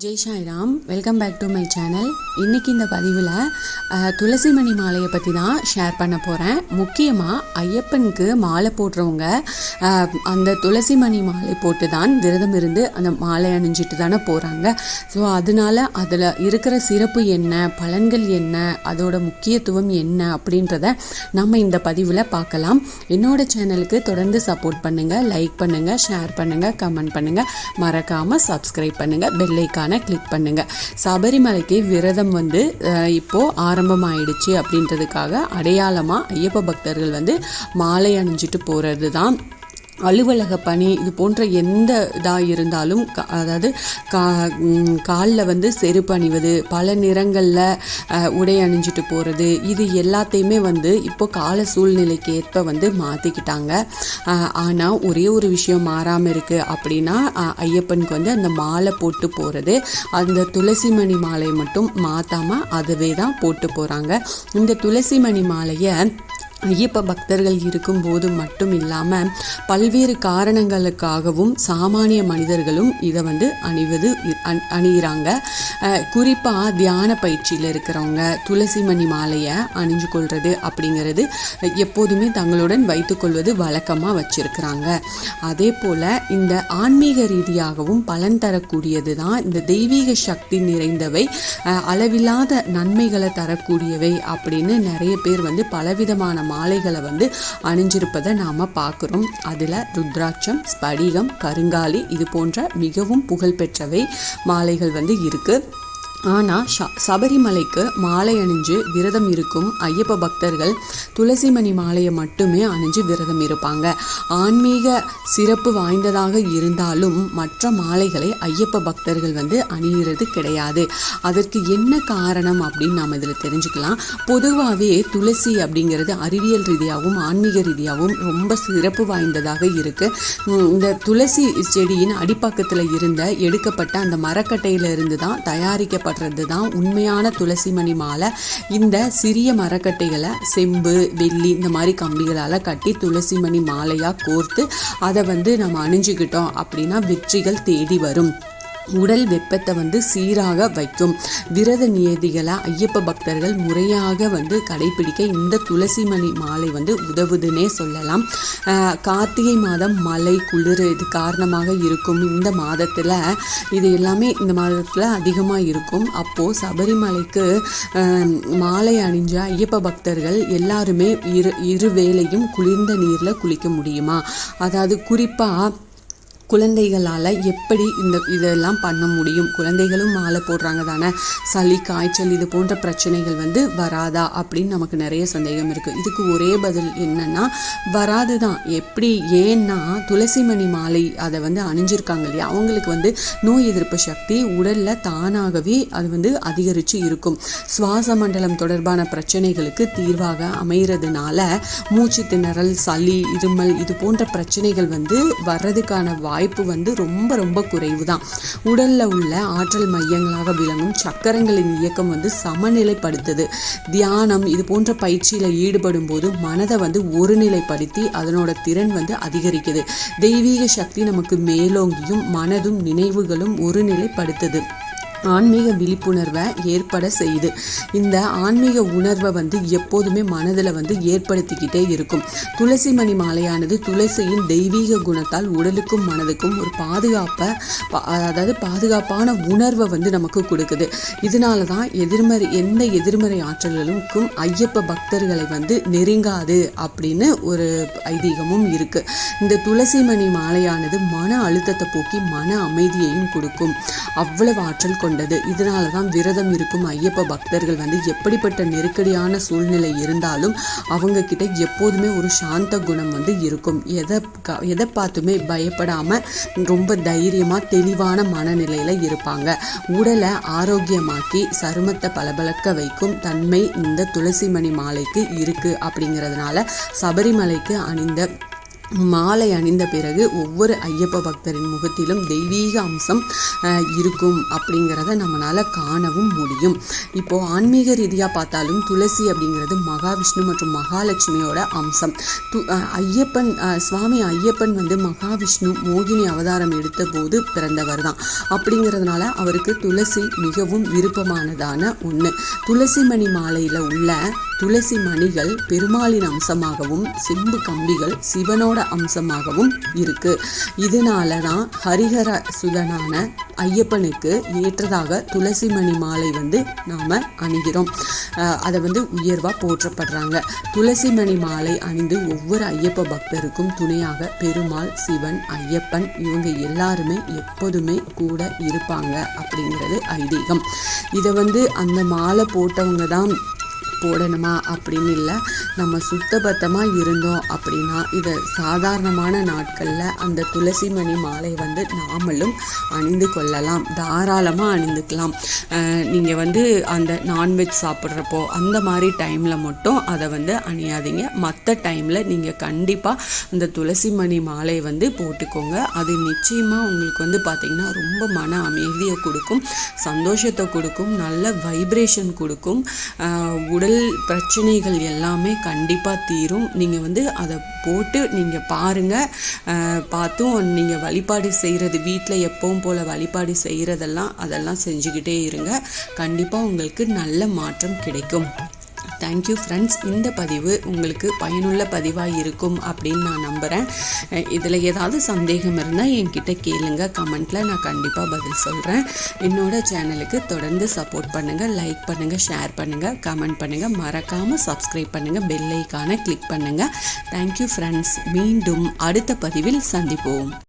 Jai Sairam, welcome back to my channel. இன்றைக்கி இந்த பதிவில் துளசி மணி மாலையை பற்றி தான் ஷேர் பண்ண போகிறேன். முக்கியமாக ஐயப்பனுக்கு மாலை போடுறவங்க அந்த துளசி மணி மாலை போட்டு தான் விரதம் இருந்து அந்த மாலை அணிஞ்சிட்டு தானே போகிறாங்க. ஸோ அதனால் அதில் இருக்கிற சிறப்பு என்ன, பலன்கள் என்ன, அதோட முக்கியத்துவம் என்ன அப்படின்றத நம்ம இந்த பதிவில் பார்க்கலாம். என்னோடய சேனலுக்கு தொடர்ந்து சப்போர்ட் பண்ணுங்கள், லைக் பண்ணுங்கள், ஷேர் பண்ணுங்கள், கமெண்ட் பண்ணுங்கள், மறக்காமல் சப்ஸ்கிரைப் பண்ணுங்கள், பெல் ஐக்கானை கிளிக் பண்ணுங்க. சபரிமலைக்கு விரதம் இப்போ ஆரம்பமாயிடுச்சு அப்படின்றதுக்காக அடையாளமா ஐயப்ப பக்தர்கள் மாலை அணிஞ்சிட்டு போறது தான். அலுவலக பணி இது போன்ற எந்த இதாக இருந்தாலும் அதாவது காலில் செருப்பு அணிவது, பல நிறங்களில் உடை அணிஞ்சிட்டு போகிறது, இது எல்லாத்தையுமே இப்போ கால சூழ்நிலைக்கு ஏற்ப மாற்றிக்கிட்டாங்க. ஆனால் ஒரே ஒரு விஷயம் மாறாமல் இருக்குது அப்படின்னா ஐயப்பனுக்கு அந்த மாலை போட்டு போகிறது. அந்த துளசி மணி மாலையை மட்டும் மாற்றாமல் அதுவே தான் போட்டு போகிறாங்க. இந்த துளசி மணி மாலையை ஐயப்ப பக்தர்கள் இருக்கும்போது மட்டும் இல்லாமல் பல்வேறு காரணங்களுக்காகவும் சாமானிய மனிதர்களும் இதை அணிகிறாங்க. குறிப்பாக தியான பயிற்சியில் இருக்கிறவங்க துளசி மணி மாலையை அணிஞ்சு கொள்வது அப்படிங்கிறது எப்போதுமே தங்களுடன் வைத்துக்கொள்வது வழக்கமாக வச்சிருக்கிறாங்க. அதே போல் இந்த ஆன்மீக ரீதியாகவும் பலன் தரக்கூடியது தான் இந்த தெய்வீக சக்தி நிறைந்தவை, அளவில்லாத நன்மைகளை தரக்கூடியவை அப்படின்னு நிறைய பேர் பலவிதமான மாலைகளை அணிஞ்சிருப்பதை நாம பார்க்குறோம். அதில் ருத்ராட்சம், ஸ்படிகம், கருங்காலி இது போன்ற மிகவும் புகழ்பெற்றவை மாலைகள் இருக்கு. ஆனால் சபரிமலைக்கு மாலை அணிஞ்சு விரதம் இருக்கும் ஐயப்ப பக்தர்கள் துளசி மணி மாலையை மட்டுமே அணிஞ்சு விரதம் இருப்பாங்க. ஆன்மீக சிறப்பு வாய்ந்ததாக இருந்தாலும் மற்ற மாலைகளை ஐயப்ப பக்தர்கள் அணிகிறது கிடையாது. அதற்கு என்ன காரணம் அப்படின்னு நாம் இதில் தெரிஞ்சுக்கலாம். பொதுவாகவே துளசி அப்படிங்கிறது அறிவியல் ரீதியாகவும் ஆன்மீக ரீதியாகவும் ரொம்ப சிறப்பு வாய்ந்ததாக இருக்குது. இந்த துளசி செடியின் அடிப்பக்கத்தில் எடுக்கப்பட்ட அந்த மரக்கட்டையில் இருந்து தான் தயாரிக்கப்பட்ட தான் உண்மையான துளசி மணி மாலை. இந்த சிறிய மரக்கட்டைகளை செம்பு, வெள்ளி இந்த மாதிரி கம்பிகளால் கட்டி துளசி மணி மாலையாக கோர்த்து அதை நம்ம அணிஞ்சுக்கிட்டோம் அப்படின்னா வெற்றிகள் தேடி வரும். உடல் வெப்பத்தை சீராக வைக்கும். விரத நியதிகளை ஐயப்ப பக்தர்கள் முறையாக கடைபிடிக்க இந்த துளசி மணி மாலை உதவுதுன்னே சொல்லலாம். கார்த்திகை மாதம் மழை, குளிர் இது காரணமாக இருக்கும். இந்த மாதத்தில் இது எல்லாமே இந்த மாதத்தில் அதிகமாக இருக்கும். அப்போது சபரிமலைக்கு மாலை அணிஞ்ச ஐயப்ப பக்தர்கள் எல்லாருமே இரு வேளையும் குளிர்ந்த நீரில் குளிக்க முடியுமா? அதாவது குறிப்பாக குழந்தைகளால் எப்படி இதெல்லாம் பண்ண முடியும்? குழந்தைகளும் மாலை போடுறாங்க தானே, சளி, காய்ச்சல் இது போன்ற பிரச்சனைகள் வராதா அப்படின்னு நமக்கு நிறைய சந்தேகம் இருக்குது. இதுக்கு ஒரே பதில் என்னன்னா வராது தான். எப்படி? ஏன்னா துளசி மணி மாலை அதை அணிஞ்சிருக்காங்க இல்லையா, அவங்களுக்கு நோய் எதிர்ப்பு சக்தி உடலில் தானாகவே அது அதிகரித்து இருக்கும். சுவாச மண்டலம் தொடர்பான பிரச்சனைகளுக்கு தீர்வாக அமைகிறதுனால மூச்சு திணறல், சளி, இருமல் இது போன்ற பிரச்சனைகள் வர்றதுக்கான வாய்ப்பு ரொம்ப ரொம்ப குறைவு தான். உடல்ல உள்ள ஆற்றல் மையங்களாக விளங்கும் சக்கரங்களின் இயக்கம் சமநிலைப்படுத்துது. தியானம் இது போன்ற பயிற்சியில ஈடுபடும் போது மனதை ஒருநிலைப்படுத்தி அதனோட திறன் அதிகரிக்குது. தெய்வீக சக்தி நமக்கு மேலோங்கியும் மனதும் நினைவுகளும் ஒருநிலைப்படுத்துது. ஆன்மீக விழிப்புணர்வை ஏற்பட செய்யுது. இந்த ஆன்மீக உணர்வை எப்போதுமே மனதில் ஏற்படுத்திக்கிட்டே இருக்கும். துளசி மணி மாலையானது துளசியின் தெய்வீக குணத்தால் உடலுக்கும் மனதுக்கும் ஒரு பாதுகாப்பான உணர்வை நமக்கு கொடுக்குது. இதனால தான் எந்த எதிர்மறை ஆற்றல்களுக்கும் ஐயப்ப பக்தர்களை நெருங்காது அப்படின்னு ஒரு ஐதீகமும் இருக்கு. இந்த துளசி மணி மாலையானது மன அழுத்தத்தை போக்கி மன அமைதியையும் கொடுக்கும். அவ்வளவு ஆற்றல் கொண்டது. இதனால தான் விரதம் இருக்கும் ஐயப்ப பக்தர்கள் எப்படிப்பட்ட நெருக்கடியான சூழ்நிலை இருந்தாலும் அவங்க கிட்ட எப்போதுமே ஒரு சாந்த குணம் இருக்கும். எதை பார்த்துமே பயப்படாம ரொம்ப தைரியமா தெளிவான மனநிலையில இருப்பாங்க. உடலை ஆரோக்கியமாக்கி சருமத்தை பளபளக்க வைக்கும் தன்மை இந்த துளசி மணி மாலைக்கு இருக்கு. அப்படிங்கிறதுனால சபரிமலைக்கு அணிந்த மாலை அணிந்த பிறகு ஒவ்வொரு ஐயப்ப பக்தரின் முகத்திலும் தெய்வீக அம்சம் இருக்கும் அப்படிங்கிறத நம்மளால் காணவும் முடியும். இப்போது ஆன்மீக ரீதியாக பார்த்தாலும் துளசி அப்படிங்கிறது மகாவிஷ்ணு மற்றும் மகாலட்சுமியோட அம்சம். ஐயப்பன் சுவாமி ஐயப்பன் வந்து மகாவிஷ்ணு மோகினி அவதாரம் எடுத்த போது பிறந்தவர் தான். அப்படிங்கிறதுனால அவருக்கு துளசி மிகவும் விருப்பமானதான ஒன்று. துளசி மணி மாலையில் உள்ள துளசி மணிகள் பெருமாளின் அம்சமாகவும் செம்பு கம்பிகள் சிவனோட அம்சமாகவும் இருக்கு. இதனால தான் ஹரிஹர சுதனான ஐயப்பனுக்கு ஏற்றதாக துளசி மணி மாலை வந்து நாம அணிகிறோம். அதை வந்து உயர்வாக போற்றப்படுறாங்க. துளசி மணி மாலை அணிந்து ஒவ்வொரு ஐயப்ப பக்தருக்கும் துணையாக பெருமாள், சிவன், ஐயப்பன் இவங்க எல்லாருமே எப்போதுமே கூட இருப்பாங்க அப்படிங்கிறது ஐதீகம். இதை வந்து அந்த மாலை போட்டவங்க தான் போடணுமா அப்படின்னு இல்லை. நம்ம சுத்தபத்தமாக இருந்தோம் அப்படின்னா இதை சாதாரணமான நாட்களில் அந்த துளசி மணி மாலை வந்து நாமளும் அணிந்து கொள்ளலாம், தாராளமாக அணிந்துக்கலாம். நீங்கள் வந்து அந்த நான்வெஜ் சாப்பிட்றப்போ அந்த மாதிரி டைமில் மட்டும் அதை வந்து அணியாதீங்க. மற்ற டைமில் நீங்கள் கண்டிப்பாக அந்த துளசி மணி மாலை வந்து போட்டுக்கோங்க. அது நிச்சயமாக உங்களுக்கு வந்து பார்த்திங்கன்னா ரொம்ப மன அமைதியை கொடுக்கும், சந்தோஷத்தை கொடுக்கும், நல்ல வைப்ரேஷன் கொடுக்கும். உடல் பிரச்சனைகள் எல்லாமே கண்டிப்பாக தீரும். நீங்கள் வந்து அதை போட்டு நீங்கள் பாருங்கள். பார்த்தும் நீங்கள் வழிபாடு செய்கிறது வீட்டில் எப்பவும் போல் வழிபாடு செய்கிறதெல்லாம் அதெல்லாம் செஞ்சுக்கிட்டே இருங்க. கண்டிப்பாக உங்களுக்கு நல்ல மாற்றம் கிடைக்கும். Thank you friends. இந்த பதிவு உங்களுக்கு பயனுள்ள பதிவாக இருக்கும் அப்படின்னு நான் நம்புகிறேன். இதில் ஏதாவது சந்தேகம் இருந்தால் என்கிட்ட கேளுங்க கமெண்ட்டில், நான் கண்டிப்பாக பதில் சொல்கிறேன். என்னோட சேனலுக்கு தொடர்ந்து சப்போர்ட் பண்ணுங்கள், லைக் பண்ணுங்கள், ஷேர் பண்ணுங்கள், கமெண்ட் பண்ணுங்கள், மறக்காமல் சப்ஸ்கிரைப் பண்ணுங்கள், பெல் ஐகானை கிளிக் பண்ணுங்கள். Thank you friends. மீண்டும் அடுத்த பதிவில் சந்திப்போம்.